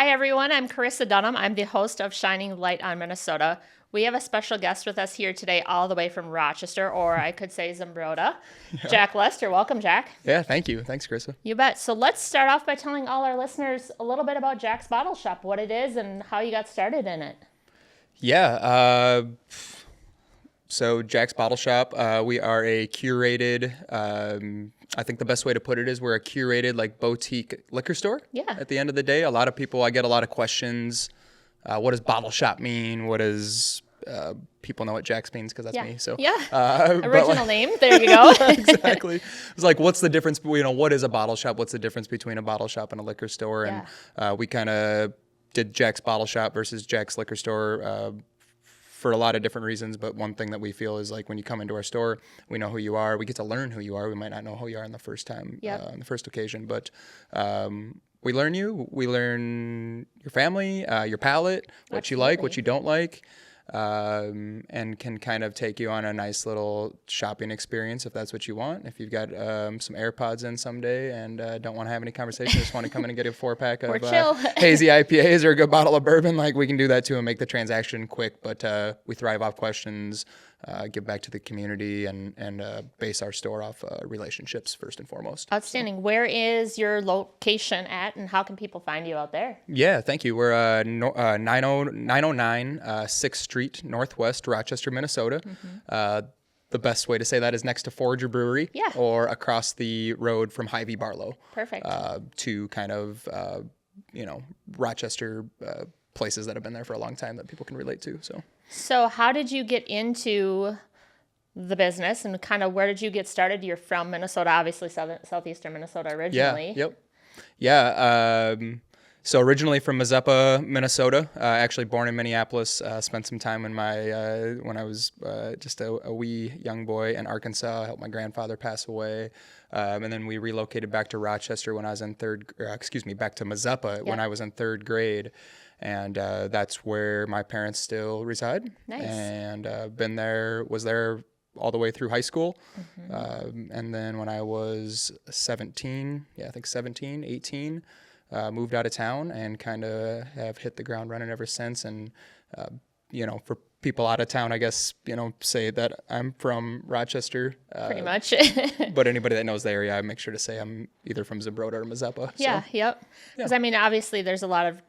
Hi, everyone. I'm Karissa Dunham. I'm the host of Shining Light on Minnesota. We have a special guest with us here today, all the way from Rochester, or I could say Zumbrota. Yeah. Jack Lester. Welcome, Jack. Yeah, thank you. Thanks, Karissa. You bet. So let's start off by telling all our listeners a little bit about Jack's Bottle Shop, what it is, and how you got started in it. Yeah. So Jack's Bottle Shop, we are a curated, I think the best way to put it is we're a curated like boutique liquor store. Yeah. At the end of the day, I get a lot of questions. What does bottle shop mean? What does, people know what Jack's means because that's me. So original name. There you go. Exactly. It's like, what's the difference? What is a bottle shop? What's the difference between a bottle shop and a liquor store? And we kind of did Jack's Bottle Shop versus Jack's Liquor Store for a lot of different reasons. But one thing that we feel is like when you come into our store, we know who you are. We get to learn who you are. We might not know who you are on the first time, on the first occasion, but we learn you. We learn your family, your palate, what you like, what you don't like. And can kind of take you on a nice little shopping experience if that's what you want. If you've got some AirPods in someday and don't want to have any conversation, just want to come in and get a 4-pack of hazy IPAs or a good bottle of bourbon, like we can do that too and make the transaction quick. But we thrive off questions, give back to the community, and base our store off relationships first and foremost. Outstanding. Where is your location at, and how can people find you out there? Yeah, thank you. We're 909 6th Street Northwest, Rochester, Minnesota. Mm-hmm. The best way to say that is next to Forager Brewery, or across the road from Hy-Vee Barlow. Perfect. To kind of Rochester places that have been there for a long time that people can relate to. So how did you get into the business, and kind of where did you get started? You're from Minnesota, obviously southeastern Minnesota originally. Yeah. So originally from Mazeppa, Minnesota, actually born in Minneapolis, spent some time in when I was just a wee young boy in Arkansas, helped my grandfather pass away. And then we relocated back to Rochester when I was in back to Mazeppa when I was in third grade. And that's where my parents still reside. Nice. And was there all the way through high school. Mm-hmm. And then when I was 18, moved out of town and kind of have hit the ground running ever since. And, for people out of town, I guess, say that I'm from Rochester. Pretty much. But anybody that knows the area, I make sure to say I'm either from Zumbrota or Mazeppa. Yeah, yep. Because, obviously there's a lot of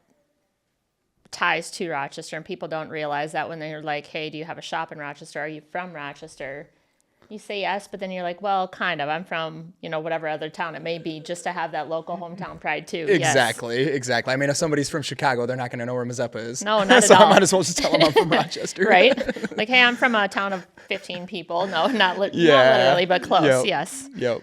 ties to Rochester, and people don't realize that when they're like, hey, do you have a shop in Rochester? Are you from Rochester? You say yes, but then you're like, well, kind of. I'm from, whatever other town it may be, just to have that local hometown pride too. Exactly. I mean, if somebody's from Chicago, they're not going to know where Mazeppa is. No, not so at all. I might as well just tell them I'm from Rochester. Right? Like, hey, I'm from a town of 15 people. No, not literally, but close. Yes. Yep.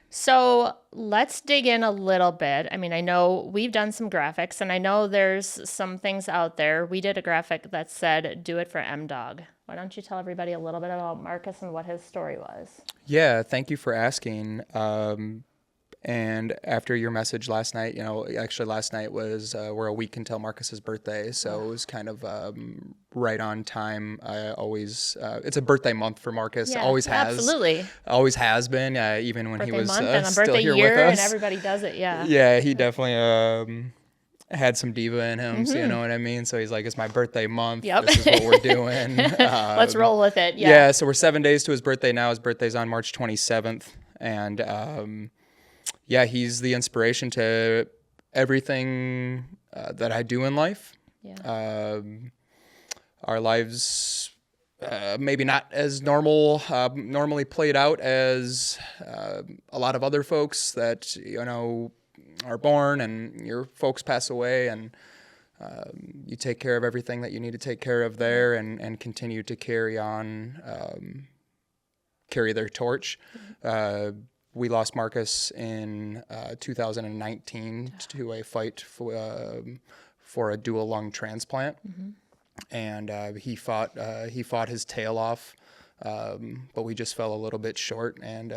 So let's dig in a little bit. I know we've done some graphics, and I know there's some things out there. We did a graphic that said, do it for M-Dog. Why don't you tell everybody a little bit about Marcus and what his story was? Yeah, thank you for asking. And after your message last night, actually last night was, we're a week until Marcus's birthday. So it was kind of right on time. I always, it's a birthday month for Marcus. Yeah, always has. Absolutely. Always has been, even when birthday he was month and a still birthday here year, with us. And everybody does it, yeah. Yeah, he definitely had some diva in him, so you know what I mean? So he's like, it's my birthday month. Yep. This is what we're doing. Let's roll with it, Yeah, so we're 7 days to his birthday now. His birthday's on March 27th. And he's the inspiration to everything that I do in life. Yeah. Our lives maybe not as normally played out as a lot of other folks that, are born and your folks pass away, and you take care of everything that you need to take care of there, and continue to carry their torch. We lost Marcus in 2019 to a fight for a dual lung transplant, and he fought his tail off, but we just fell a little bit short and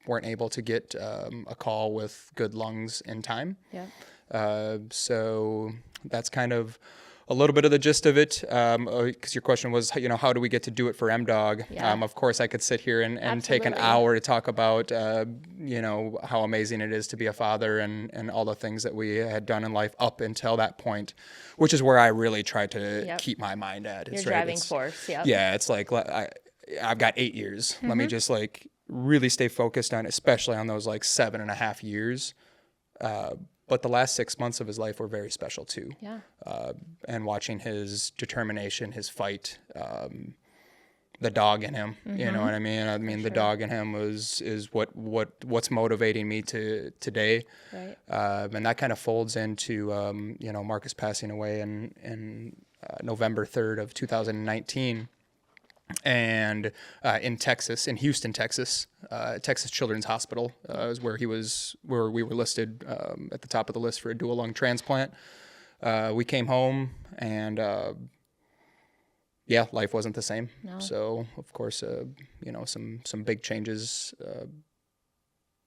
weren't able to get a call with good lungs in time. Yeah. So that's kind of a little bit of the gist of it, because your question was, how do we get to do it for M-Dog? Yeah. Of course, I could sit here and take an hour to talk about, how amazing it is to be a father and all the things that we had done in life up until that point, which is where I really tried to keep my mind at. Your driving force, Yeah, it's like I've got 8 years. Let me just really stay focused on, especially on those 7.5 years. But the last 6 months of his life were very special too. Yeah. And watching his determination, his fight, the dog in him, you know what I mean? I mean, the dog in him is what's motivating me to today. Right. And that kind of folds into, Marcus passing away in November 3rd of 2019. And in Texas, in Houston, Texas, Texas Children's Hospital is where we were listed at the top of the list for a dual lung transplant. We came home, and life wasn't the same. No. So of course, some big changes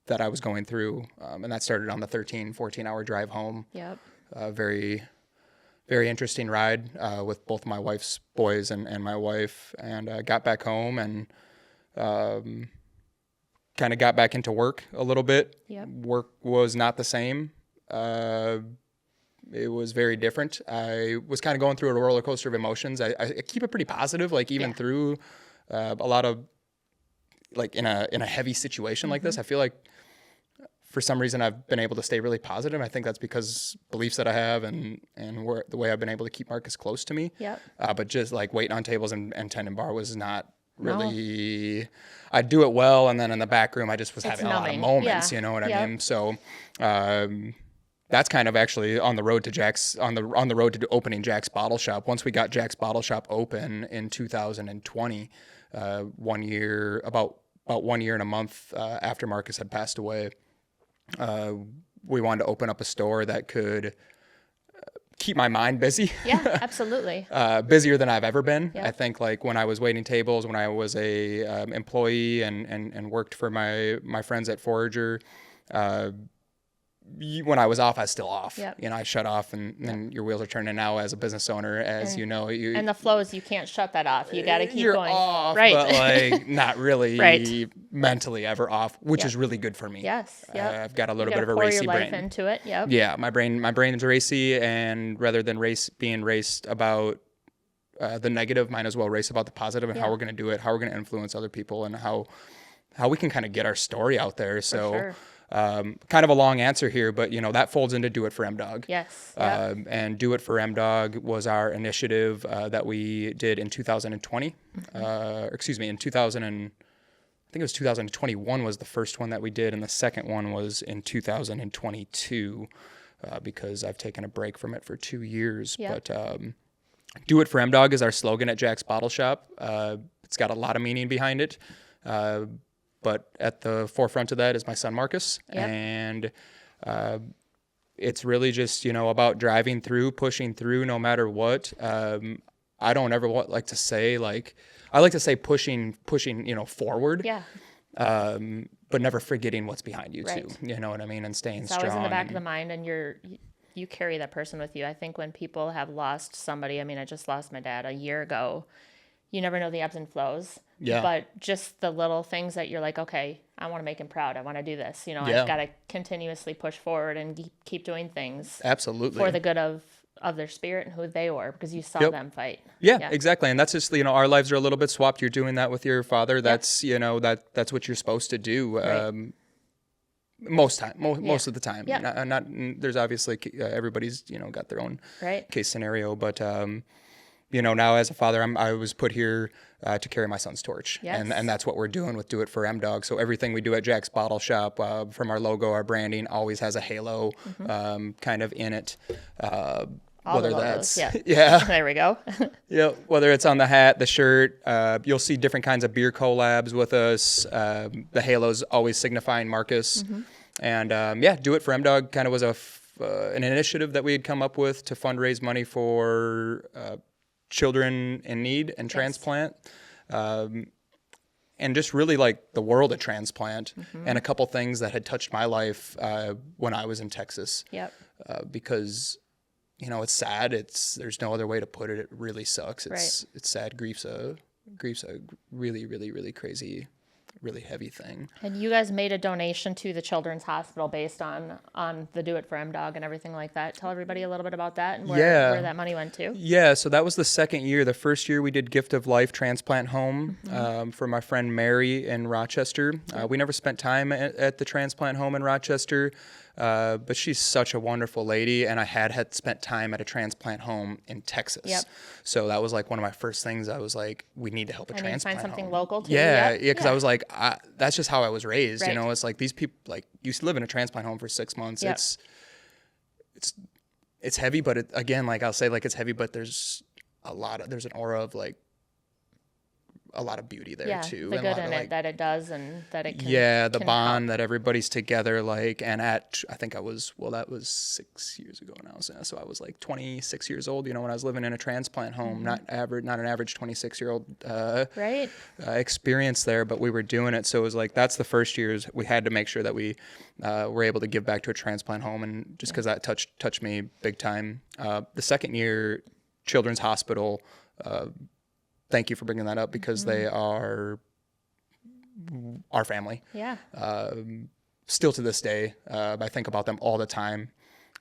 that I was going through, and that started on the 14-hour drive home. Yep. Very interesting ride with both my wife's boys and my wife, and got back home and kind of got back into work a little bit. Yep. Work was not the same. It was very different. I was kind of going through a roller coaster of emotions. I keep it pretty positive, even through a lot of in a heavy situation like this. I feel like for some reason I've been able to stay really positive. I think that's because beliefs that I have and the way I've been able to keep Marcus close to me. Yep. But just waiting on tables and tending bar was not really, I'd do it well. And then in the back room, I just was having numbing. A lot of moments, you know what I mean? So, that's kind of actually on the road to Jack's, on the road to opening Jack's Bottle Shop. Once we got Jack's Bottle Shop open in 2020, 1 year, about 1 year and a month after Marcus had passed away, we wanted to open up a store that could keep my mind busy. Yeah, absolutely. Busier than I've ever been. Yep. I think when I was waiting tables, when I was a employee and worked for my friends at Forager, when I was off, I was still off. Yep. I shut off, and then your wheels are turning. Now, as a business owner, and the flows, you can't shut that off. You got to keep you're going. Off, right? But not really mentally ever off, which is really good for me. Yes. Yep. I've got a little bit of a pour racy your life brain. Into it. Yep. Yeah, my brain's racy, and rather than being raced about the negative, might as well race about the positive and how we're going to do it, how we're going to influence other people, and how we can kind of get our story out there. So. For sure. Kind of a long answer here, but that folds into Do It for M-Dog. Yes. Yep. And Do It for M-Dog was our initiative that we did in 2020. In 2000 and I think it was 2021 was the first one that we did, and the second one was in 2022 because I've taken a break from it for 2 years. Yep. But Do It for M-Dog is our slogan at Jack's Bottle Shop. It's got a lot of meaning behind it. But at the forefront of that is my son, Marcus. Yep. And it's really just, about driving through, pushing through no matter what. I don't ever like to say, I like to say pushing, forward. Yeah. But never forgetting what's behind you, too. You know what I mean? And staying strong. It's always in the back of the mind, and you carry that person with you. I think when people have lost somebody, I just lost my dad a year ago. You never know the ebbs and flows. Yeah. But just the little things that you're like, okay, I want to make him proud. I want to do this. I've got to continuously push forward and keep doing things. Absolutely. For the good of their spirit and who they were, because you saw them fight. Yeah, exactly. And that's just, our lives are a little bit swapped. You're doing that with your father. That's, that's what you're supposed to do. Right. Most of the time. Yeah. Not there's obviously everybody's, got their own case scenario, but now as a father, I was put here to carry my son's torch. Yes. And that's what we're doing with Do It for M-Dog. So everything we do at Jack's Bottle Shop, from our logo, our branding, always has a halo kind of in it. All whether the logos, that's yeah. There we go. Yeah, whether it's on the hat, the shirt, you'll see different kinds of beer collabs with us. The halo's always signifying Marcus. And Do It for M-Dog kind of was an initiative that we had come up with to fundraise money for children in need and transplant, and just really the world of transplant, and a couple things that had touched my life when I was in Texas. Yep. Because it's sad. There's no other way to put it. It really sucks. It's sad. Grief's a really, really, really crazy, really heavy thing. And you guys made a donation to the Children's Hospital based on the Do It for M-Dog and everything like that. Tell everybody a little bit about that and where that money went to. Yeah, so that was the second year. The first year we did Gift of Life Transplant Home for my friend Mary in Rochester. We never spent time at the transplant home in Rochester, but she's such a wonderful lady, and I had spent time at a transplant home in Texas. Yep. So that was like one of my first things. I was like, we need to help a transplant find something home. local too. Yeah, because I was like, that's just how I was raised. Right. It's like these people, like, you live in a transplant home for 6 months. Yep. It's heavy, but again, like I'll say, like, it's heavy, but there's there's an aura of like a lot of beauty there too. The and good in it that it does, and that it can. Yeah, the can bond help. that everybody's together, like, and I think that was 6 years ago now. So I was like 26 years old, when I was living in a transplant home, not an average 26-year-old experience there, but we were doing it. So it was like, that's the first years we had to make sure that we were able to give back to a transplant home, and just because that touched me big time. The second year, Children's Hospital. Thank you for bringing that up, because they are our family. Yeah. Still to this day, I think about them all the time.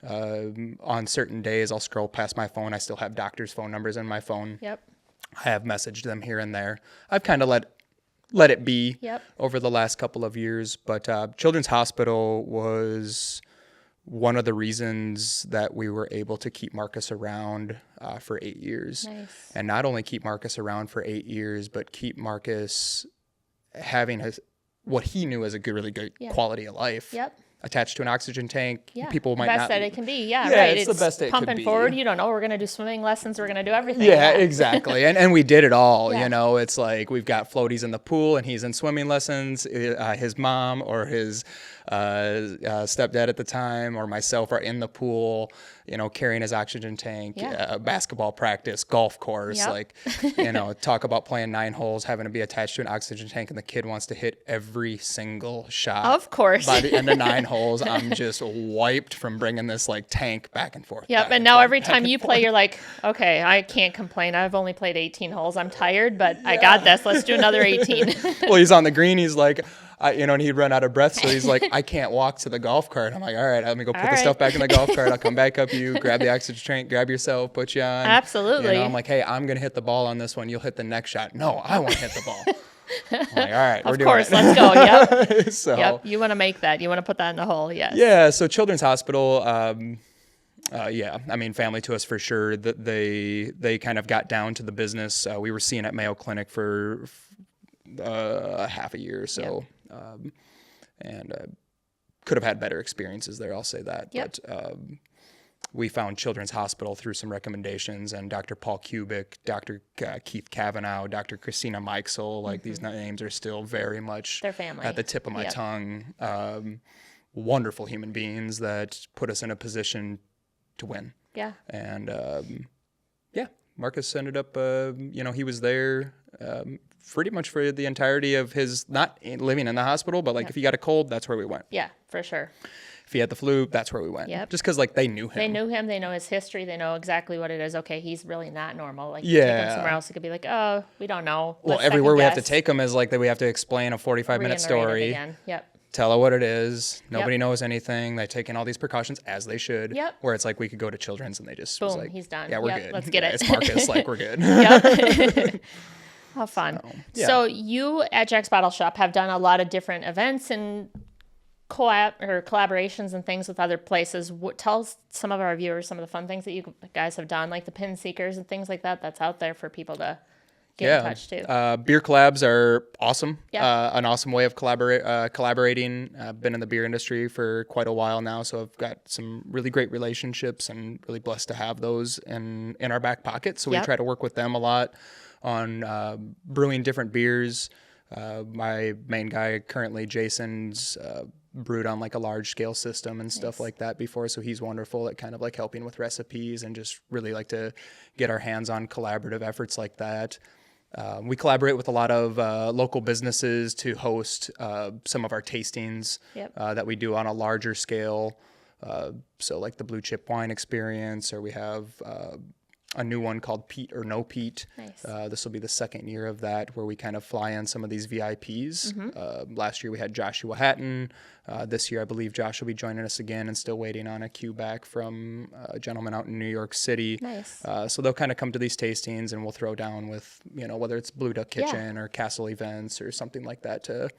On certain days, I'll scroll past my phone. I still have doctors' phone numbers in my phone. Yep. I have messaged them here and there. I've kind of let it be over the last couple of years. But Children's Hospital was one of the reasons that we were able to keep Marcus around for 8 years. Nice. And not only keep Marcus around for 8 years, but keep Marcus having what he knew as a really good quality of life. Yep. Attached to an oxygen tank. Yeah. People might best not. that it can be. Yeah, Yeah, right. it's the best it could pumping be. forward. You don't know. We're going to do swimming lessons. We're going to do everything. Yeah, exactly. And we did it all. Yeah. It's like we've got floaties in the pool, and he's in swimming lessons. His mom or his stepdad at the time or myself are in the pool, carrying his oxygen tank, basketball practice, golf course. Yep. Like, talk about playing 9 holes, having to be attached to an oxygen tank, and the kid wants to hit every single shot. Of course. By the end of 9 holes, I'm just wiped from bringing this like tank back and forth. Yep. And now every time you play, you're like, okay, I can't complain. I've only played 18 holes. I'm tired, but I got this. Let's do another 18. Well, he's on the green. He's like, and he'd run out of breath. So he's like, I can't walk to the golf cart. I'm like, all right, let me go put the stuff back in the golf cart. I'll come back up you, grab the oxygen tank, grab yourself, put you on. Absolutely. I'm like, hey, I'm going to hit the ball on this one. You'll hit the next shot. No, I want to hit the ball. I'm like, all right, we're doing it. Of course, let's go. Yep. So, yep. You want to make that. You want to put that in the hole. Yes. Yeah. So Children's Hospital, family to us for sure. That they kind of got down to the business. We were seen at Mayo Clinic for half a year or so. Yep. And could have had better experiences there, I'll say that. Yep. But we found Children's Hospital through some recommendations, and Dr. Paul Kubik, Dr. Keith Cavanaugh, Dr. Christina Meixel, like these names are still very much Their family. at the tip of my tongue. Wonderful human beings that put us in a position to win. Yeah. And Marcus ended up, he was there pretty much for the entirety of his not living in the hospital, but like if he got a cold, that's where we went. Yeah, for sure. If he had the flu, that's where we went. Yep. Just because like they knew him. They knew him. They know his history. They know exactly what it is. Okay, he's really not normal. Like, take him somewhere else, it could be like, oh, we don't know. Well, everywhere we have to take him is like that. We have to explain a 45-minute story. Again. Yep. Tell her what it is. Nobody knows anything. They take in all these precautions as they should. Yep. Where it's like we could go to Children's and they just was Boom, like, he's done. Yeah, we're Yep, good. let's get it. It's Marcus. Like we're good. Yep. How fun. So you at Jack's Bottle Shop have done a lot of different events and collaborations and things with other places. Tell some of our viewers some of the fun things that you guys have done, like the pin seekers and things like that. That's out there for people to get in touch too. Beer collabs are awesome. Yeah. An awesome way of collaborating. I've been in the beer industry for quite a while now, so I've got some really great relationships and really blessed to have those in our back pocket. So we try to work with them a lot on brewing different beers. My main guy currently, Jason's brewed on like a large scale system and stuff like that before, so he's wonderful at kind of like helping with recipes and just really like to get our hands on collaborative efforts like that. We collaborate with a lot of local businesses to host some of our tastings that we do on a larger scale. So like the blue chip wine experience, or we have a new one called Peat or No Peat. Nice. This will be the second year of that, where we kind of fly in some of these VIPs. Last year we had Joshua Hatton. This year I believe Josh will be joining us again, and still waiting on a cue back from a gentleman out in New York City. Nice. So they'll kind of come to these tastings, and we'll throw down with, whether it's Blue Duck Kitchen or Castle Events or something like that to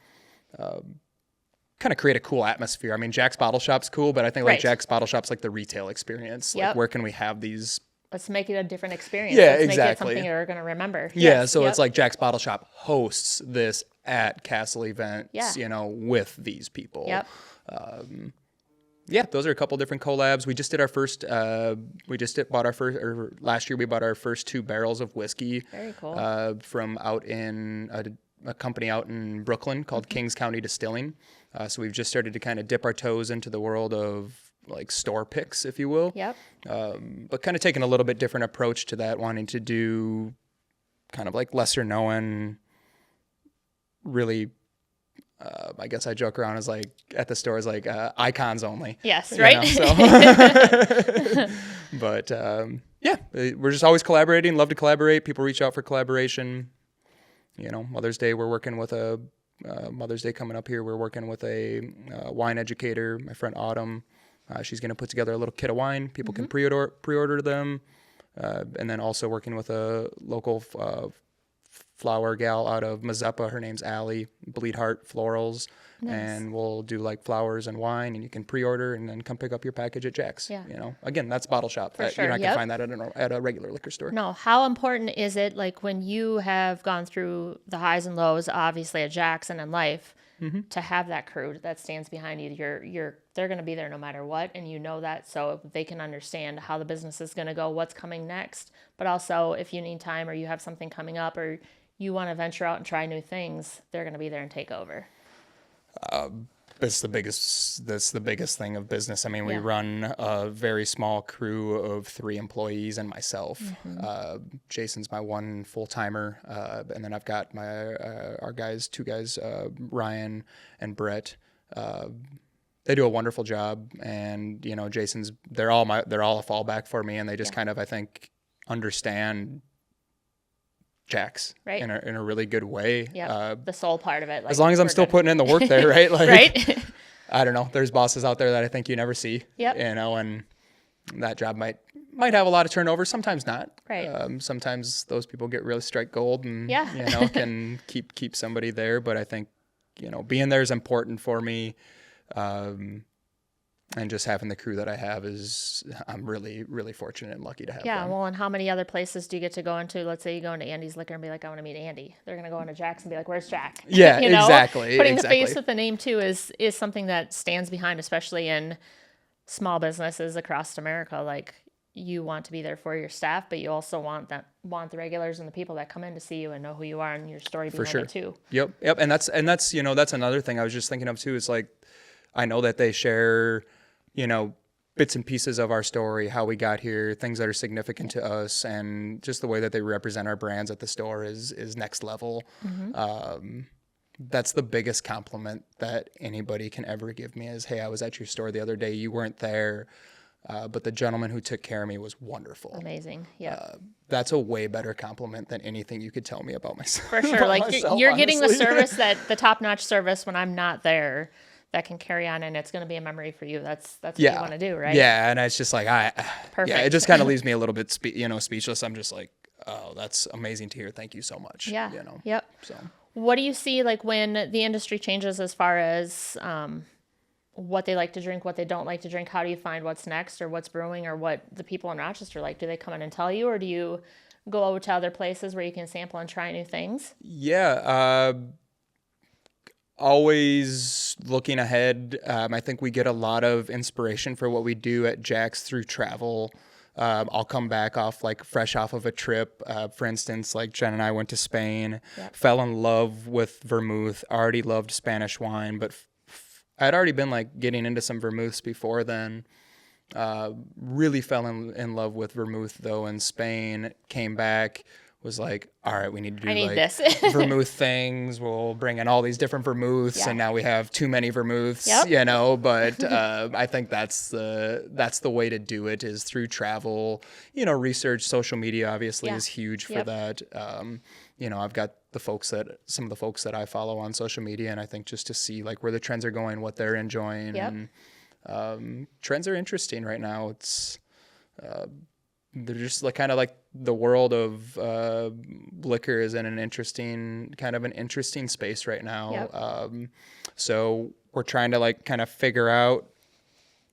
kind of create a cool atmosphere. I mean, Jack's Bottle Shop's cool, but I think like Jack's Bottle Shop's like the retail experience. Like where can we have these? Let's make it a different experience. Yeah, Let's exactly. make it something you're going to remember. Yeah, so it's like Jack's Bottle Shop hosts this at Castle Events, with these people. Yep. Those are a couple different collabs. We just did our first, last year we bought our first 2 barrels of whiskey. Very cool. From out in a company out in Brooklyn called Kings County Distilling. So we've just started to kind of dip our toes into the world of like store picks, if you will. Yep. But kind of taking a little bit different approach to that, wanting to do kind of like lesser known, really, I guess I joke around as like at the store as like icons only. Yes, right. But we're just always collaborating, love to collaborate. People reach out for collaboration. Mother's Day, we're working with Mother's Day coming up here. We're working with a wine educator, my friend Autumn. She's going to put together a little kit of wine. People can pre-order them. And then also working with a local flower gal out of Mazeppa. Her name's Allie, Bleed Heart Florals. Nice. And we'll do like flowers and wine, and you can pre-order and then come pick up your package at Jack's. Yeah. Again, that's bottle shop. For sure. You're not going to find that at a regular liquor store. No. How important is it, like when you have gone through the highs and lows, obviously at Jack's and in life, to have that crew that stands behind you? They're going to be there no matter what, and you know that, so they can understand how the business is going to go, what's coming next. But also, if you need time or you have something coming up or you want to venture out and try new things, they're going to be there and take over. That's the biggest thing of business. I mean, we run a very small crew of 3 employees and myself. Jason's my one full timer, and then I've got our guys, 2 guys, Ryan and Brett. They do a wonderful job, and Jason's. They're all a fallback for me, and they just kind of, I think, understand Jack's in a really good way. Yeah, the soul part of it. Like, as long as I'm still putting in the work there, right? Like, right. I don't know. There's bosses out there that I think you never see. Yep. And that job might have a lot of turnover. Sometimes not. Right. Sometimes those people get really strike gold and can keep somebody there. But I think being there is important for me. And just having the crew that I have I'm really, really fortunate and lucky to have them. Yeah, well, and how many other places do you get to go into? Let's say you go into Andy's Liquor and be like, I want to meet Andy. They're going to go into Jack's and be like, where's Jack? Yeah, exactly. Putting the face with the name, too, is something that stands behind, especially in small businesses across America. Like, you want to be there for your staff, but you also want the regulars and the people that come in to see you and know who you are and your story behind it, too. Yep. And that's that's another thing I was just thinking of, too. Is like, I know that they share bits and pieces of our story, how we got here, things that are significant to us, and just the way that they represent our brands at the store is next level. That's the biggest compliment that anybody can ever give me is, hey, I was at your store the other day. You weren't there, but the gentleman who took care of me was wonderful. Amazing. Yeah. That's a way better compliment than anything you could tell me about myself. For sure. Like you're getting the service the top-notch service when I'm not there. That can carry on, and it's going to be a memory for you. That's what you want to do, right? Yeah, and it's just like Perfect. Yeah, it just kind of leaves me a little bit speechless. I'm just like, oh, that's amazing to hear. Thank you so much. Yeah. Yep. So, what do you see like when the industry changes as far as what they like to drink, what they don't like to drink? How do you find what's next or what's brewing or what the people in Rochester like? Do they come in and tell you, or do you go over to other places where you can sample and try new things? Yeah. Always looking ahead. I think we get a lot of inspiration for what we do at Jack's through travel. I'll come back fresh off of a trip. For instance, like Jen and I went to Spain, fell in love with vermouth, already loved Spanish wine, but I'd already been like getting into some vermouths before then. Really fell in love with vermouth though in Spain, came back. was like, all right, we need to do I need like this. vermouth things. We'll bring in all these different vermouths, Yeah. and now we have too many vermouths, Yep. you know. But I think that's the way to do it, is through travel. You know, research, social media obviously Yeah. is huge for Yep. that. You know, I've got some of the folks that I follow on social media, and I think just to see like where the trends are going, what they're enjoying, Yep. and trends are interesting right now. It's they're just like kind of like the world of liquor is in an interesting space right now. Yep. So we're trying to like kind of figure out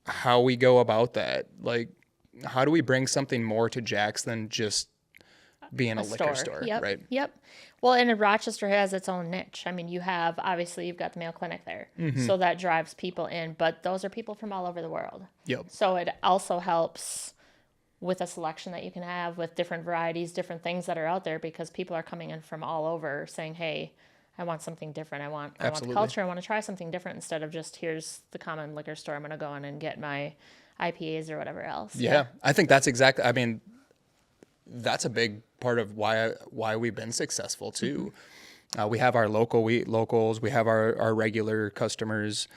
how we go about that. Like, how do we bring something more to Jack's than just being a liquor store, Yep. right? Yep. Well, and Rochester has its own niche. I mean, you've got the Mayo Clinic there, so that drives people in, but those are people from all over the world. Yep. So it also helps with a selection that you can have with different varieties, different things that are out there, because people are coming in from all over saying, hey, I want something different. I want the culture. I want to try something different instead of just, here's the common liquor store. I'm going to go in and get my IPAs or whatever else. Yeah. I think that's exactly, I mean, that's a big part of why we've been successful too. We have our locals, we have our regular customers,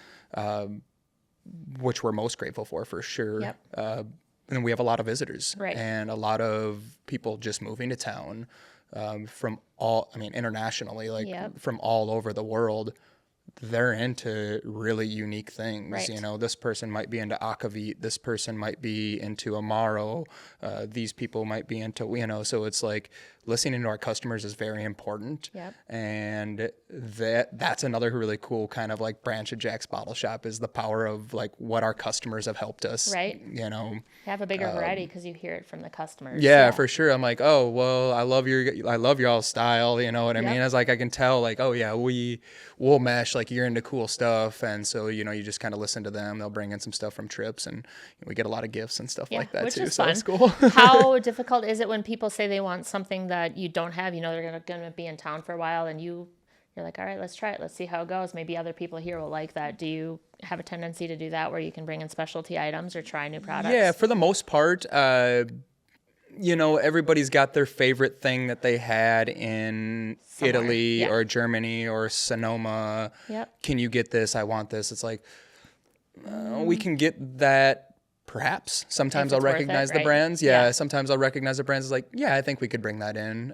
which we're most grateful for sure. Yep. And we have a lot of visitors, Right. and a lot of people just moving to town from internationally, like Yep. from all over the world. They're into really unique things. Right. You know, this person might be into akavit, this person might be into amaro, these people might be into, you know, so it's like listening to our customers is very important. Yep. And that's another really cool kind of like branch of Jack's Bottle Shop, is the power of like what our customers have helped us. Right. You know, Have a bigger variety because you hear it from the customers. yeah, for sure. I'm like, oh, well, I love y'all's style. You know what I Yep. mean? It's like, I can tell like, oh yeah, we'll mesh, like you're into cool stuff. And so, you know, you just kind of listen to them. They'll bring in some stuff from trips, and we get a lot of gifts and stuff like that which too. is So fun. it's cool. How difficult is it when people say they want something that you don't have? You know, they're going to be in town for a while, and you're like, all right, let's try it. Let's see how it goes. Maybe other people here will like that. Do you have a tendency to do that, where you can bring in specialty items or try new products? Yeah, for the most part, you know, everybody's got their favorite thing that they had in Somewhere, Italy yeah. or Germany or Sonoma. Yep. Can you get this? I want this. It's like, we can get that. Perhaps sometimes If I'll it's worth recognize it, the right? brands. Yeah. Sometimes I'll recognize the brands. It's like, yeah, I think we could bring that in.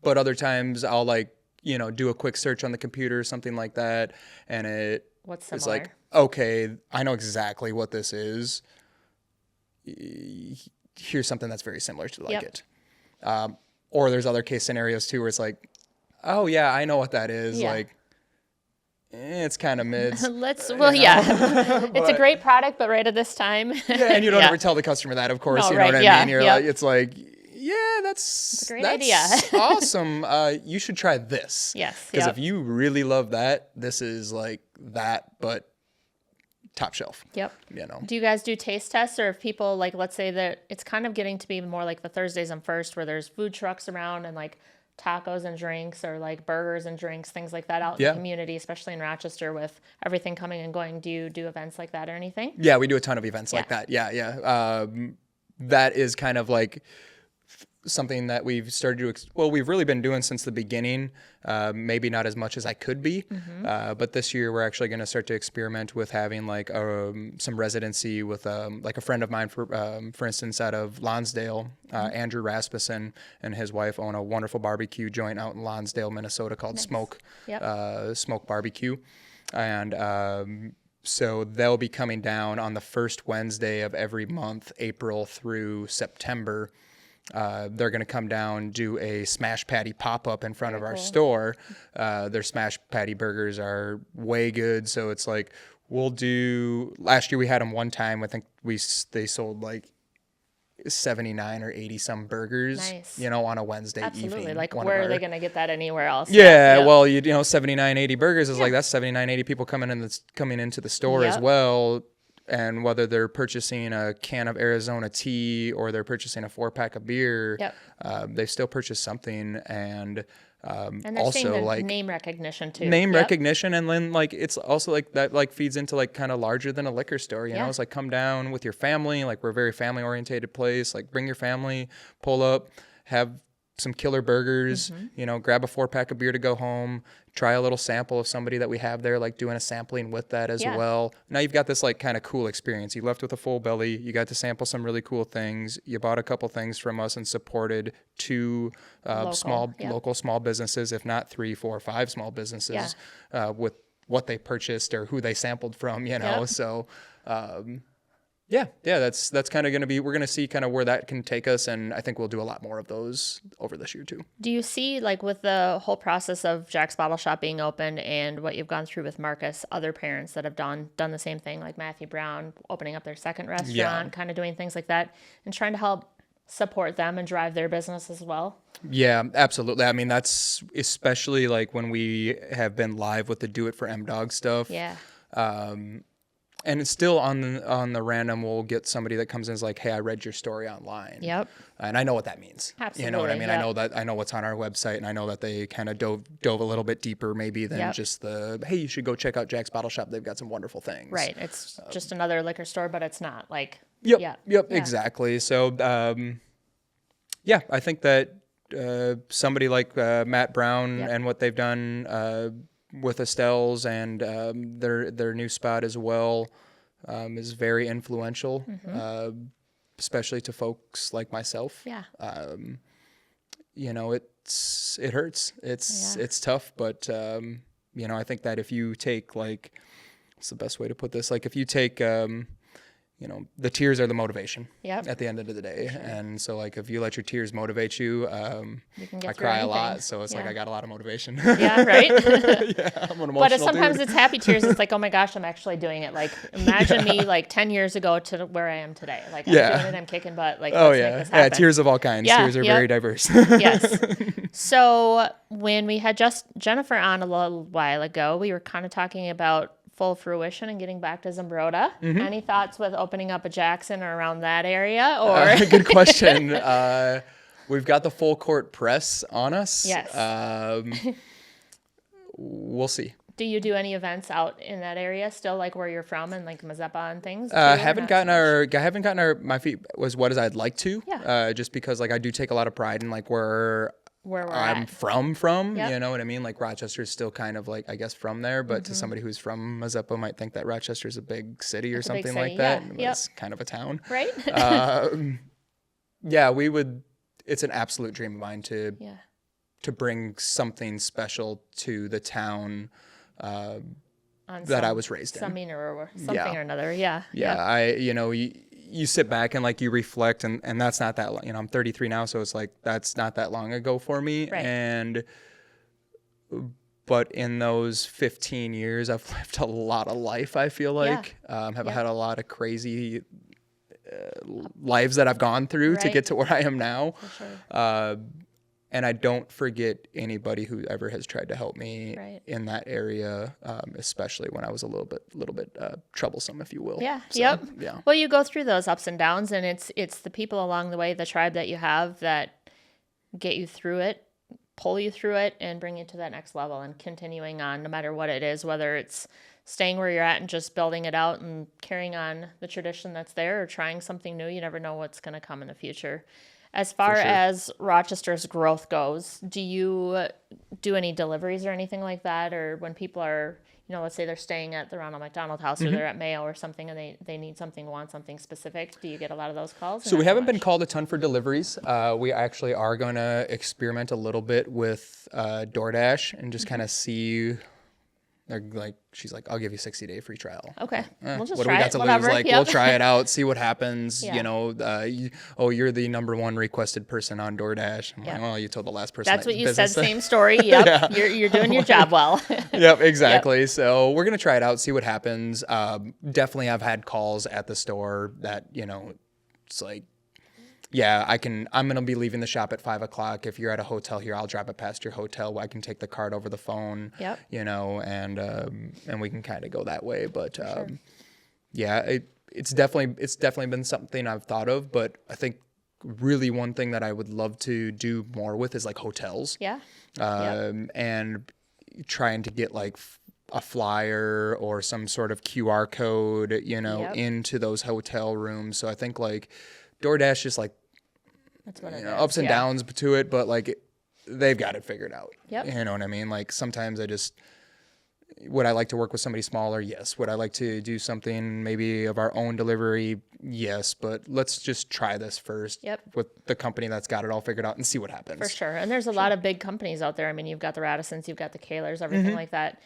But other times I'll like, you know, do a quick search on the computer or something like that, and What's it's similar? like, okay, I know exactly what this is. Here's something that's very similar to like Yep. it. Or there's other case scenarios too where it's like, oh yeah, I know what that is. Yeah. Like, it's kind of mids. It's a great product, but right at this time. Yeah, and you don't Yeah. ever tell the customer that, of course. No, You know right, what I yeah, mean? You're yep. like, it's like, yeah, that's a great idea. awesome. You should try this. Yes, Because yep. if you really love that, this is like that, but top shelf. Yep. You know. Do you guys do taste tests, or if people, like, let's say that it's kind of getting to be more like the Thursdays and First, where there's food trucks around and like tacos and drinks, or like burgers and drinks, things like that out in Yeah. the community, especially in Rochester with everything coming and going. Do you do events like that or anything? Yeah, we do a ton of events like Yeah. that. Yeah. That is kind of like something that we've started to, we've really been doing since the beginning, maybe not as much as I could be. But this year we're actually going to start to experiment with having like some residency with like a friend of mine, for instance, out of Lonsdale, Andrew Rasmussen and his wife own a wonderful barbecue joint out in Lonsdale, Minnesota called Smoke Barbecue. And so they'll be coming down on the first Wednesday of every month, April through September. They're going to come down, do a smash patty pop-up in front of our store. Their smash patty burgers are way good. So it's like, last year we had them one time. I think they sold like 79 or 80 some burgers, Nice. you know, on a Wednesday Absolutely. evening. Like, One of where are our- they going to get that anywhere else? Yeah, Yep. well, you know, 79, 80 burgers is like, that's 79, 80 people coming into the store as Yep. well. And whether they're purchasing a can of Arizona tea or they're purchasing a 4-pack of beer, Yep. they still purchase something. And And they're seeing also the like name recognition too. name Yep. recognition, and then like it's also like that like feeds into like kind of larger than a liquor store, you know. Yeah. It's like, come down with your family, like we're a very family orientated place, like bring your family, pull up, have some killer burgers, grab a 4-pack of beer to go home, try a little sample of somebody that we have there, like doing a sampling with that as well. Now you've got this like kind of cool experience. You left with a full belly. You got to sample some really cool things. You bought a couple things from us and supported 2 local small businesses, if not 3, 4, 5 small businesses with what they purchased or who they sampled from, So, that's kind of going to be, we're going to see kind of where that can take us. And I think we'll do a lot more of those over this year too. Do you see, like, with the whole process of Jack's Bottle Shop being opened and what you've gone through with Marcus, other parents that have done the same thing, like Matthew Brown opening up their second restaurant, kind of doing things like that and trying to help support them and drive their business as well? Yeah, absolutely. I mean, that's especially like when we have been live with the Do It for M-Dog stuff. Yeah. And it's still on the random, we'll get somebody that comes in and is like, hey, I read your story online. Yep. And I know what that means. Absolutely. You know what I mean? Yep. I know what's on our website, and I know that they kind of dove a little bit deeper maybe than just the, hey, you should go check out Jack's Bottle Shop. They've got some wonderful things. Right. It's just another liquor store, but it's not like. Yep, exactly. So, I think that somebody like Matt Brown and what they've done with Estelle's and their new spot as well is very influential, especially to folks like myself. Yeah. It hurts. It's tough, but I think that if you take, like, what's the best way to put this? Like, if you take the tears are the motivation at the end of the day. Sure. And so, like, if you let your tears motivate you, I cry a lot. So it's like, I got a lot of motivation. Yeah, right? I'm an emotional but sometimes dude. It's happy tears. It's like, oh my gosh, I'm actually doing it. Like, imagine me like 10 years ago to where I am today. Like, I'm doing it, I'm kicking butt. Like, let's make this happen. Yeah, tears of all kinds. Yeah, tears are very diverse. Yes. So when we had just Jennifer on a little while ago, we were kind of talking about full fruition and getting back to Zumbrota. Any thoughts with opening up a Jackson or around that area? Or good question. We've got the full court press on us. Yes. We'll see. Do you do any events out in that area still, like where you're from and like Mazeppa and things? Haven't gotten my feet as wet as I'd like to. Yeah. Just because, like, I do take a lot of pride in, like, where I'm at. from, Yep. You know what I mean? Like, Rochester is still kind of like, I guess, from there, but to somebody who's from Mazeppa might think that Rochester is a big city or something like that. Yeah. It's kind of a town. Right? It's an absolute dream of mine to bring something special to the town that I was raised in. Something or another. Yeah. Yeah. You sit back and, like, you reflect, and that's not that long. I'm 33 now, so it's like that's not that long ago for me. Right. But in those 15 years, I've lived a lot of life, I feel like. Have had a lot of crazy lives that I've gone through to get to where I am now. For sure. And I don't forget anybody who ever has tried to help me in that area, especially when I was a little bit troublesome, if you will. Yeah. So, yep. Yeah. Well, you go through those ups and downs, and it's the people along the way, the tribe that you have, that get you through it, pull you through it, and bring you to that next level and continuing on, no matter what it is, whether it's staying where you're at and just building it out and carrying on the tradition that's there, or trying something new. You never know what's going to come in the future. As far as Rochester's growth goes, do you do any deliveries or anything like that? Or when people are, let's say they're staying at the Ronald McDonald House or they're at Mayo or something and they need something, want something specific, do you get a lot of those calls? So we haven't been called a ton for deliveries. We actually are going to experiment a little bit with DoorDash and just kind of see. She's like, I'll give you 60-day free trial. Okay. We'll just what do try we got it, to whatever. lose? Like, Yep. we'll try it out, see what happens. Yeah. You're the number one requested person on DoorDash. I'm like, well, you told the last person. That's what you said. Same story. Yep. You're doing your job well. Yep, exactly. Yep. So we're going to try it out, see what happens. Definitely I've had calls at the store that, it's like, I'm going to be leaving the shop at 5:00. If you're at a hotel here, I'll drop it past your hotel. I can take the card over the phone, Yep. And we can kind of go that way. But, sure. It's definitely been something I've thought of, but I think really one thing that I would love to do more with is like hotels. Yeah. And trying to get like a flyer or some sort of QR code, into those hotel rooms. So I think like DoorDash is like, That's what it is. ups and downs to it, but like they've got it figured out. Yep. You know what I mean? Like sometimes would I like to work with somebody smaller? Yes. Would I like to do something maybe of our own delivery? Yes. But let's just try this first with the company that's got it all figured out and see what happens. For sure. And there's a lot of big companies out there. I mean, you've got the Radissons, you've got the Kahlers, everything like that.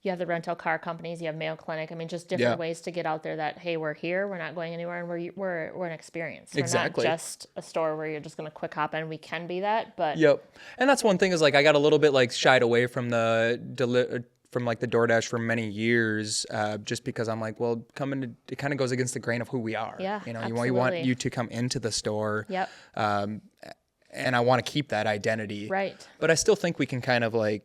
You have the rental car companies, you have Mayo Clinic. I mean, just different ways to get out there that, hey, we're here, we're not going anywhere, and we're an experience. We're not just a store where you're just going to quick hop in. We can be that, but. Yep. And that's one thing is like I got a little bit like shied away from the DoorDash for many years, just because I'm like, well, it kind of goes against the grain of who we are. Yeah, you know, absolutely. you want you to come into the store. Yep. And I want to keep that identity. Right. But I still think we can kind of like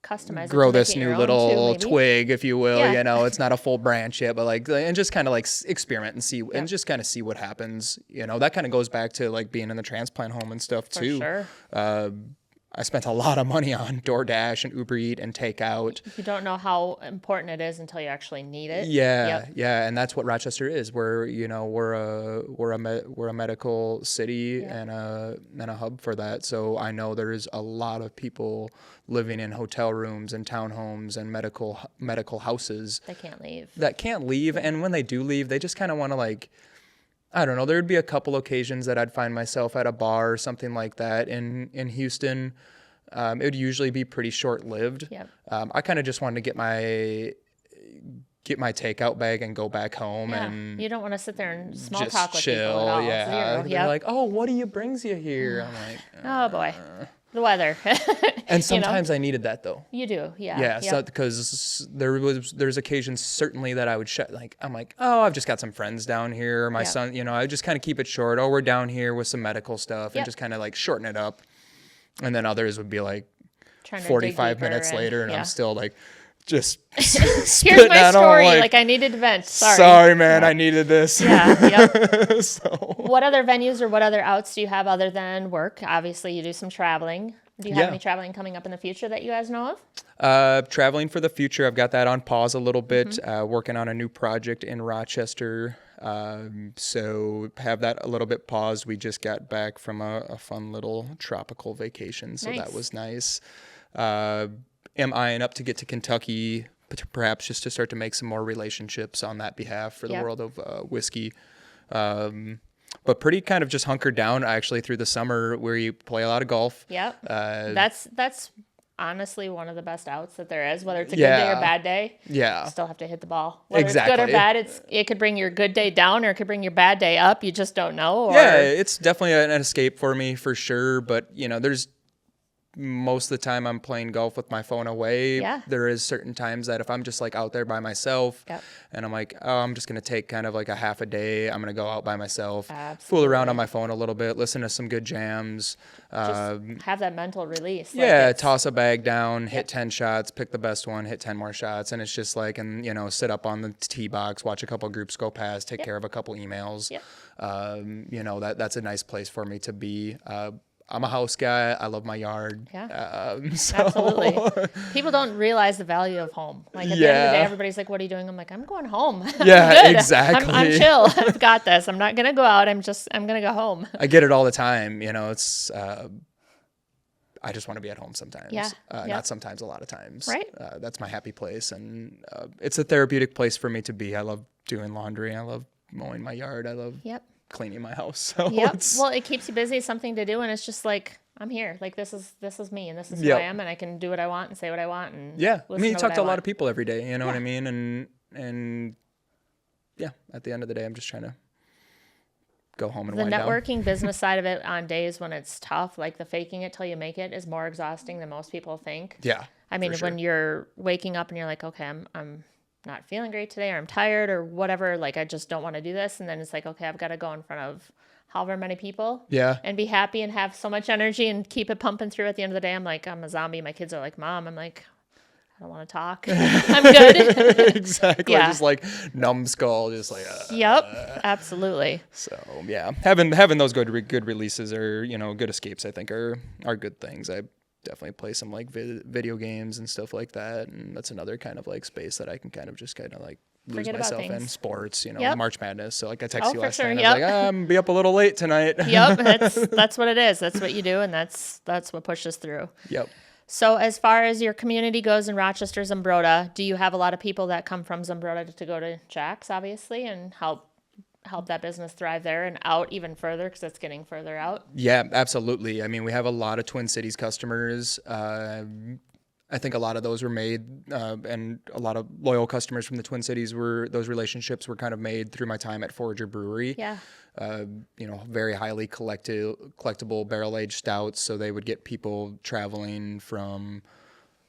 customize grow it to this make it new your own little too, twig, if you will. Yeah. You know, it's not a full branch yet, but like, and just kind of like experiment and see, and just kind of see what happens. You know, that kind of goes back to like being in the transplant home and stuff too. For sure. I spent a lot of money on DoorDash and Uber Eat and takeout. You don't know how important it is until you actually need it. Yeah, and that's what Rochester is. We're a medical city and a hub for that. So I know there's a lot of people living in hotel rooms and townhomes and medical houses that can't leave. And when they do leave, they just kind of want to like, I don't know, there would be a couple occasions that I'd find myself at a bar or something like that in Houston. It would usually be pretty short-lived. Yep. I kind of just wanted to get my takeout bag and go back home and you don't want to sit there and small just talk with chill. people at all. Yeah. They're like, oh, what do you brings you here? I'm like, oh boy, the weather. And sometimes I needed that though. You do, yeah. Yeah, so because there's occasions certainly that I would I'm like, oh, I've just got some friends down here. My son, you know, I just kind of keep it short. Oh, we're down here with some medical stuff and just kind of like shorten it up. And then others would be like 45 minutes later, and I'm still like, just here's my story. Like I needed to vent. Sorry, man, I needed this. Yeah. So, what other venues or what other outs do you have other than work? Obviously, you do some traveling. Do you have any traveling coming up in the future that you guys know of? Traveling for the future, I've got that on pause a little bit. Working on a new project in Rochester. So have that a little bit paused. We just got back from a fun little tropical vacation, so that was nice. Am eyeing up to get to Kentucky, perhaps just to start to make some more relationships on that behalf for the world of whiskey. But pretty kind of just hunkered down actually through the summer where you play a lot of golf. Yep. That's honestly one of the best outs that there is, whether it's a good day or bad day. Yeah. You still have to hit the ball. Whether it's good or bad, it could bring your good day down or it could bring your bad day up. You just don't know. Yeah, it's definitely an escape for me for sure. But, you know, there's most of the time I'm playing golf with my phone away. Yeah. There is certain times that if I'm just like out there by myself and I'm like, oh, I'm just going to take kind of like a half a day. I'm going to go out by myself, fool around on my phone a little bit, listen to some good jams. Just have that mental release. Toss a bag down, hit 10 shots, pick the best one, hit 10 more shots. And it's just like, and you know, sit up on the tee box, watch a couple groups go past, take care of a couple emails. You know, that's a nice place for me to be. I'm a house guy. I love my yard. Yeah, absolutely. People don't realize the value of home. Like at the end of the day, everybody's like, "What are you doing?" I'm like, "I'm going home." Yeah, exactly. I'm chill. I've got this. I'm not gonna go out. I'm gonna go home. I get it all the time. You know, it's. I just want to be at home sometimes. Not sometimes, a lot of times. Right. That's my happy place, and it's a therapeutic place for me to be. I love doing laundry. I love mowing my yard. I love. Cleaning my house. So well, it keeps you busy, something to do, and it's just like I'm here. Like this is me, and this is who I am, and I can do what I want and say what I want. And I mean, you talk to a lot of people every day. You know what I mean? And at the end of the day, I'm just trying to go home and wind down. The networking business side of it on days when it's tough, like the faking it till you make it, is more exhausting than most people think. Yeah. I mean, when you're waking up and you're like, okay, I'm not feeling great today, or I'm tired or whatever, like I just don't want to do this, and then it's like, okay, I've got to go in front of however many people and be happy and have so much energy and keep it pumping through. At the end of the day, I'm like, I'm a zombie. My kids are like, Mom. I'm like, I don't want to talk. I'm good. Exactly. Just like numbskull, just like absolutely. So having those good releases or, you know, good escapes, I think are good things. I definitely play some like video games and stuff like that, and that's another kind of like space that I can kind of just kind of like lose Forget about myself in things. sports, Yep. March Madness. So like I texted Oh, you for last sure. night. I was Yep. like, I'm gonna be up a little late tonight. Yep, that's what it is. That's what you do, and that's what pushes through. Yep. So as far as your community goes in Rochester, Zumbrota, do you have a lot of people that come from Zumbrota to go to Jack's, obviously, and help that business thrive there and out even further because it's getting further out? Yeah, absolutely. I mean, we have a lot of Twin Cities customers. I think a lot of those were made, and a lot of loyal customers from the Twin Cities those relationships were kind of made through my time at Forager Brewery. Yeah. Very highly collectible barrel-aged stouts. So they would get people traveling from,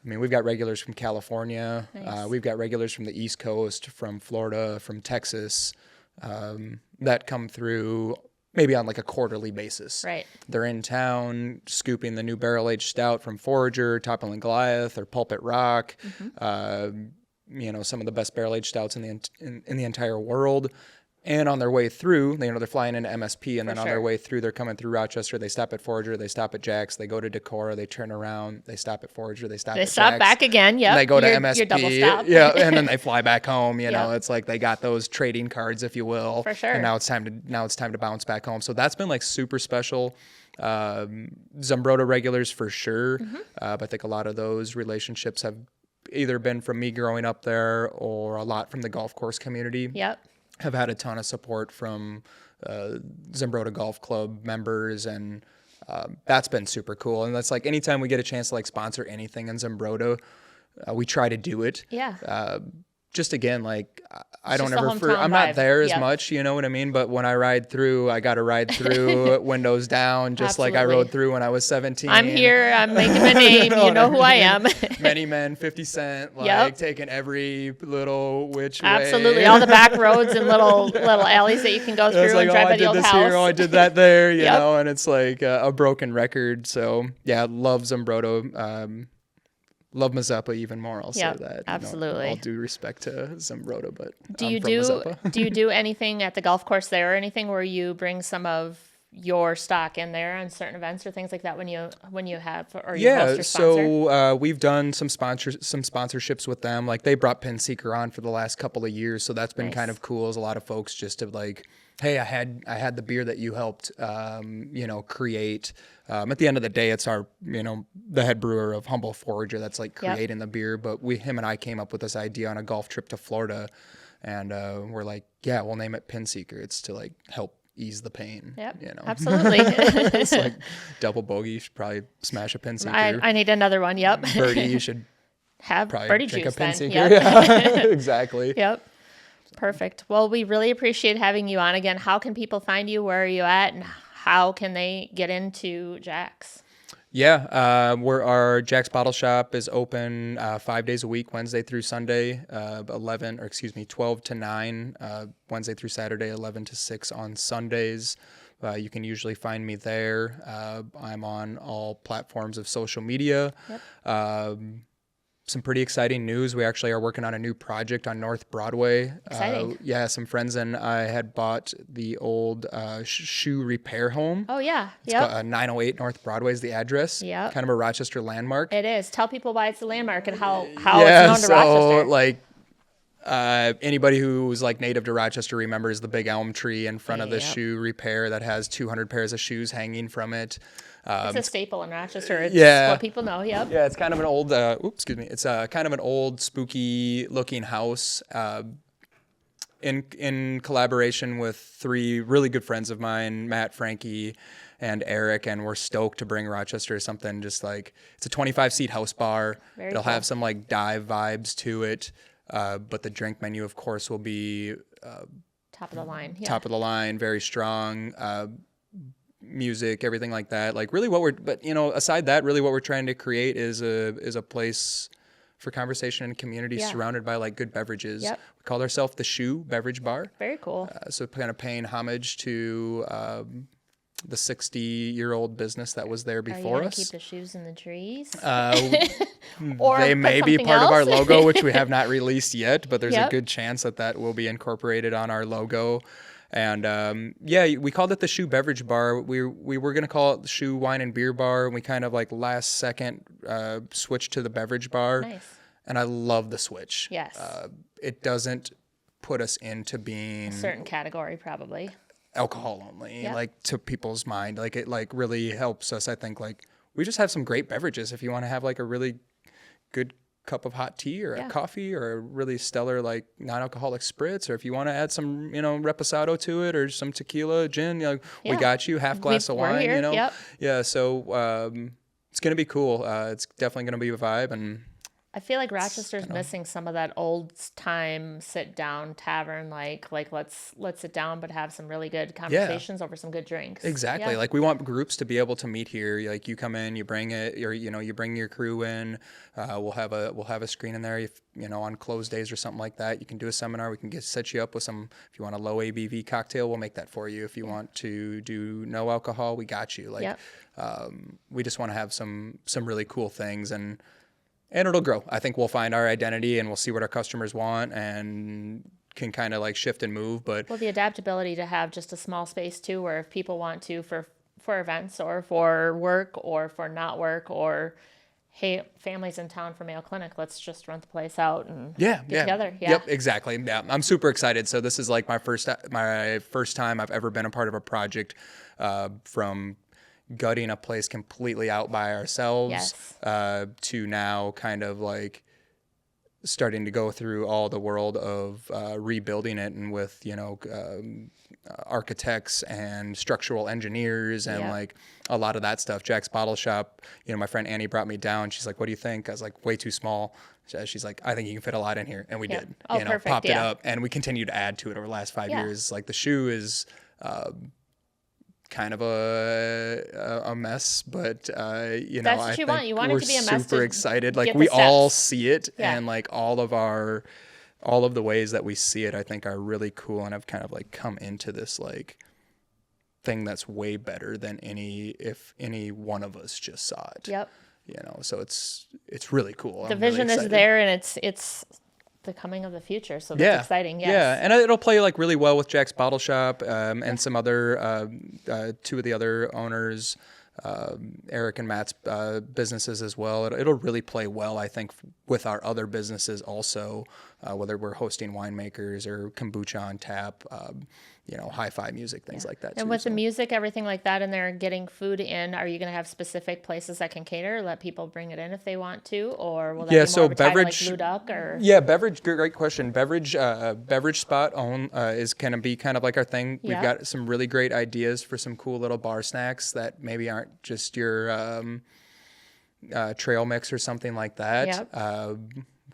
I mean, we've got regulars from California. Nice. We've got regulars from the East Coast, from Florida, from Texas, that come through maybe on like a quarterly basis. Right. They're in town scooping the new barrel-aged stout from Forager, Toppling and Goliath, or Pulpit Rock. Some of the best barrel-aged stouts in the entire world. And on their way through, they're flying into MSP, and then on their way through, they're coming through Rochester. They stop at Forager, they stop at Jack's, they go to Decorah, they turn around, they stop at Forager, they stop at Jack's. Back again, yeah. They go to MSP, your double stop. yeah, and then they fly back home. It's like they got those trading cards, if you will. For sure. And now it's time to bounce back home. So that's been like super special. Zumbrota regulars for sure. But I think a lot of those relationships have either been from me growing up there or a lot from the golf course community. Yep. Have had a ton of support from Zumbrota Golf Club members, and that's been super cool. And that's like anytime we get a chance to like sponsor anything in Zumbrota, we try to do it. Yeah. Just again, like I It's don't just the ever, hometown I'm not vibe. there as Yep. much, you know what I mean? But when I ride through, I got to ride through windows down, just like I Absolutely. rode through when I was 17. I'm here. I'm making my name. You know who I am. Many Men, 50 Cent, like Yep. taking every little which way. Absolutely. All the back roads and little alleys that you can go through It's like, and drive I by the did old this house. here, I did that there, you Yep. know, and it's like a broken record. So yeah, love Zumbrota. Love Mazeppa even more. I'll Yep, say that. absolutely. All due respect to Zumbrota, but Do I'm you from do Mazeppa. do you do anything at the golf course there or anything where you bring some of your stock in there on certain events or things like that when you have or you host or sponsor? So we've done some sponsorships with them. Like they brought Pin Seeker on for the last couple of years, so that's been Nice. kind of cool. As a lot of folks just to like, hey, I had the beer that you helped create. At the end of the day, it's our the head brewer of Humble Forager that's like Yep. creating the beer. But him and I came up with this idea on a golf trip to Florida, and we're like, yeah, we'll name it Pin Seeker. It's to like help ease the pain. Yep. You know, Absolutely. it's like double bogey. You should probably smash a Pin Seeker. I need another one. Yep. Birdie, you should Have probably birdie drink juice a Pin then. Seeker. Yep. Yeah, exactly. Yep. Perfect. Well, we really appreciate having you on again. How can people find you? Where are you at? And how can they get into Jack's? Yeah, our Jack's Bottle Shop is open 5 days a week, Wednesday through Sunday, 12 to 9, Wednesday through Saturday, 11 to 6 on Sundays. You can usually find me there. I'm on all platforms of social media. Yep. Some pretty exciting news. We actually are working on a new project on North Broadway. Exciting. Some friends and I had bought the old shoe repair home. Oh, yeah. It's called 908 North Broadway is the address. Yep. Kind of a Rochester landmark. It is. Tell people why it's a landmark and how it's known to so Rochester. like anybody who's like native to Rochester remembers the big elm tree in front of the Yep. shoe repair that has 200 pairs of shoes hanging from it. It's a staple in Rochester. It's yeah. what people know. Yep. Yeah, it's kind of an old. It's kind of an old, spooky-looking house. In collaboration with 3 really good friends of mine, Matt, Frankie, and Eric, and we're stoked to bring Rochester something just like it's a 25-seat house bar. Very It'll cool. have some like dive vibes to it, but the drink menu, of course, will be Top of the line. Yeah. top of the line, very strong. Music, everything like that. Like really aside that, really what we're trying to create is a place for conversation and community surrounded by like good beverages. Yep. We call ourselves the Shoe Beverage Bar. Very cool. So kind of paying homage to the 60-year-old business that was there Are you before gonna us. keep the shoes in the trees? They put may be something part of our else? logo, which we have not released yet, but there's Yep. a good chance that will be incorporated on our logo. And we called it the Shoe Beverage Bar. We were gonna call it the Shoe Wine and Beer Bar, and we kind of like last second switched to the Beverage Bar. Nice. And I love the switch. Yes. It doesn't put us into being A certain category, probably. alcohol only, Yep. like to people's mind. Like it like really helps us. I think like we just have some great beverages. If you want to have like a really good cup of hot tea or a coffee or a really stellar like non-alcoholic spritz, or if you want to add some reposado to it or some tequila, gin, we got you. Half glass of wine, here. Yep. Yeah, so it's gonna be cool. It's definitely gonna be a vibe, and I feel like Rochester's missing some of that old time sit down tavern, like let's sit down but have some really good conversations over some good drinks. Exactly. Yeah. Like we want groups to be able to meet here. Like you come in, you bring it, or you bring your crew in. We'll have a screen in there. If on closed days or something like that, you can do a seminar. We can set you up with some. If you want a low ABV cocktail, we'll make that for you. If you want to do no alcohol, we got you. Like we just want to have some really cool things, and it'll grow. I think we'll find our identity and we'll see what our customers want and can kind of like shift and move. But the adaptability to have just a small space too, where if people want to for events or for work or for not work, or hey, family's in town for Mayo Clinic, let's just rent the place out and get together. Yeah. Yep, exactly. Yeah, I'm super excited. So this is like my first time I've ever been a part of a project from gutting a place completely out by ourselves to now kind of like starting to go through all the world of rebuilding it, and with architects and structural engineers and like a lot of that stuff. Jack's Bottle Shop, my friend Annie brought me down. She's like, what do you think? I was like, way too small. She's like, I think you can fit a lot in here, and we did. Perfect. Popped it up, and we continue to add to it over the last 5 years. Like the shoe is kind of a mess, but that's I what you think want. You want it to be a mess. Super excited. Like get the we all steps. see it, and like all of the ways that we see it, I think are really cool, and I've kind of like come into this like thing that's way better than if any one of us just saw it. Yep. So it's really cool. The I'm vision really is there, and it's the coming of the future, so that's exciting. Yes. Yeah, and it'll play like really well with Jack's Bottle Shop and some other two of the other owners, Eric and Matt's businesses as well. It'll really play well, I think, with our other businesses also, whether we're hosting winemakers or kombucha on tap, hi-fi music, things like that. And with the music, everything like that, and they're getting food in, are you going to have specific places that can cater, let people bring it in if they want to, or will that be more of a beverage, like Blue Duck? Or beverage, great question. Beverage spot is going to be kind of like our thing. We've got some really great ideas for some cool little bar snacks that maybe aren't just your trail mix or something like that.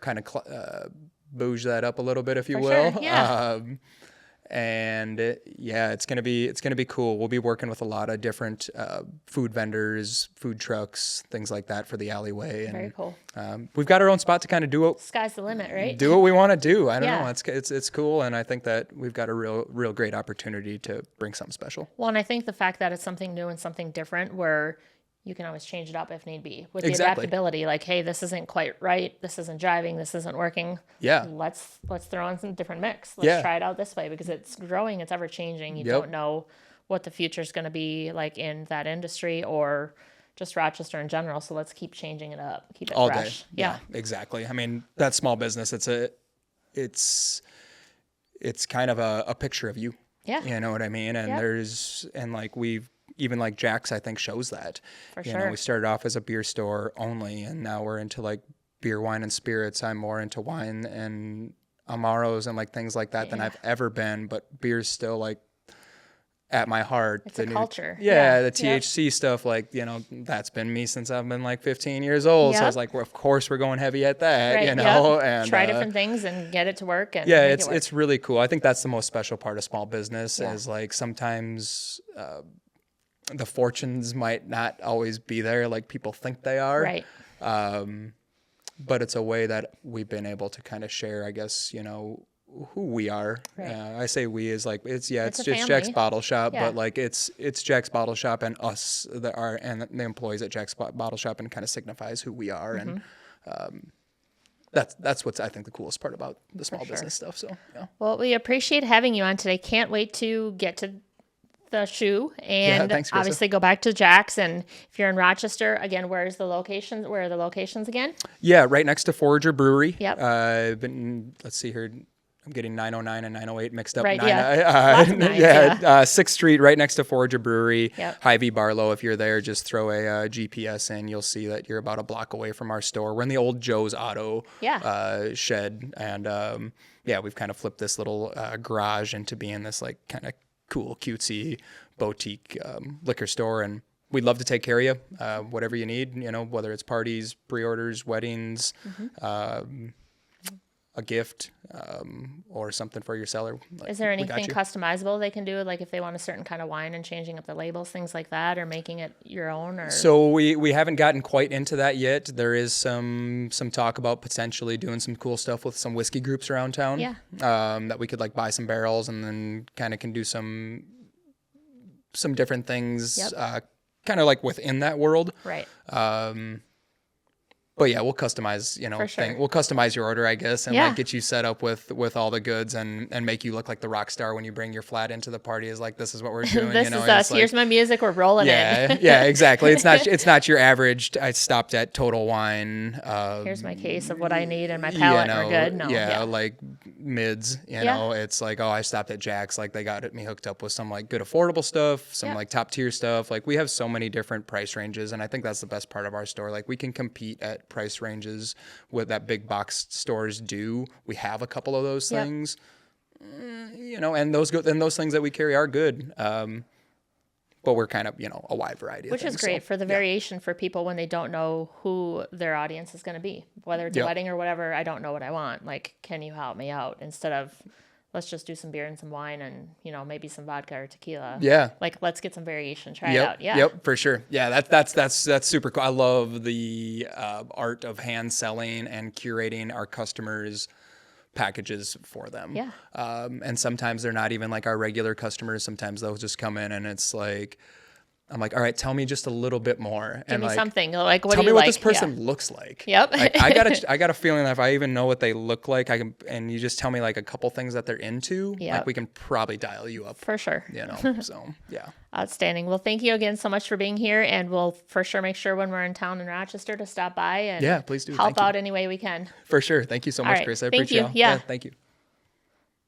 Kind of bouge that up a little bit, if you will. Sure. Yeah. And it's gonna be cool. We'll be working with a lot of different food vendors, food trucks, things like that for the alleyway. And, very cool. We've got our own spot to kind of do what Sky's the limit, right? Do what we want to do. I don't know. It's cool, and I think that we've got a real great opportunity to bring something special. Well, and I think the fact that it's something new and something different, where you can always change it up if need be with the adaptability. Like, hey, this isn't quite right. This isn't driving. This isn't working. Yeah. Let's throw in some different mix. Let's try it out this way, because it's growing. It's ever changing. You don't know what the future is going to be like in that industry or just Rochester in general. So let's keep changing it up. Keep it all fresh. day. Yeah, exactly. I mean, that small business, it's kind of a picture of you. Yeah. You know what I mean? And even like Jack's, I think, shows that. For sure. We started off as a beer store only, and now we're into like beer, wine, and spirits. I'm more into wine and Amaros and like things like that than I've ever been, but beer's still like at my heart. It's a culture. The THC stuff, like, that's been me since I've been like 15 years old. So I was like, well, of course we're going heavy at that, and try different things and get it to work. And it's really cool. I think that's the most special part of small business is like sometimes the fortunes might not always be there like people think they are. Right. But it's a way that we've been able to kind of share, I guess, who we are. Right. I say we is like, it's just family. Jack's Bottle Shop, but like it's Jack's Bottle Shop and us and the employees at Jack's Bottle Shop, and kind of signifies who we are. And that's what's, I think, the coolest part about the small business stuff. So, Well, we appreciate having you on today. Can't wait to get to the shoe and thanks, Karissa. Obviously go back to Jack's. And if you're in Rochester, again, where are the locations again? Yeah, right next to Forager Brewery. Yep. Let's see here. I'm getting 909 and 908 mixed up. Right, Lots of nines, 6th Street, right next to Forager Brewery. Yep. Hy-Vee Barlow. If you're there, just throw a GPS in. You'll see that you're about a block away from our store. We're in the old Joe's Auto shed. And we've kind of flipped this little garage into being this like kind of cool, cutesy boutique liquor store. And we'd love to take care of you, whatever you need, whether it's parties, pre-orders, weddings, a gift, or something for your cellar. Is there anything customizable they can do? Like if they want a certain kind of wine and changing up the labels, things like that, or making it your own? Or So we haven't gotten quite into that yet. There is some talk about potentially doing some cool stuff with some whiskey groups around town. Yeah. That we could like buy some barrels and then kind of can do some different things, kind of like within that world. Right. But yeah, we'll customize, we'll customize your order, I guess, and like get you set up with all the goods and make you look like the rock star when you bring your flat into the party. Is like, this is what we're doing. This is us. Like, here's my music. We're rolling in. Yeah, exactly. It's not your average. I stopped at Total Wine. Here's my case of what I need and my palate. We're good. No. Yeah, like mids. It's like, oh, I stopped at Jack's. Like they got me hooked up with some like good affordable stuff, some like top tier stuff. Like we have so many different price ranges, and I think that's the best part of our store. Like we can compete at price ranges what that big box stores do. We have a couple of those things, and those things that we carry are good. But we're kind of, a wide variety Which of things. Is great for the variation for people when they don't know who their audience is going to be, whether it's a wedding or whatever. I don't know what I want. Like, can you help me out? Instead of, let's just do some beer and some wine and, maybe some vodka or tequila. Yeah. Like, let's get some variation. Try it out. Yeah. Yep, for sure. Yeah, that's super cool. I love the art of hand selling and curating our customers' packages for them. Yeah. And sometimes they're not even like our regular customers. Sometimes they'll just come in and it's like, I'm like, all right, tell me just a little bit more. Give me something. Like, what tell do you me what like? This person looks like. Yep. Like, I got a feeling that if I even know what they look like, I can, and you just tell me like a couple things that they're into, like we can probably dial you up. For sure. So yeah. Outstanding. Well, thank you again so much for being here, and we'll for sure make sure when we're in town in Rochester to stop by and please do. help out any way we can. For sure. Thank you so much, Chris. I appreciate it. Yeah. Thank you.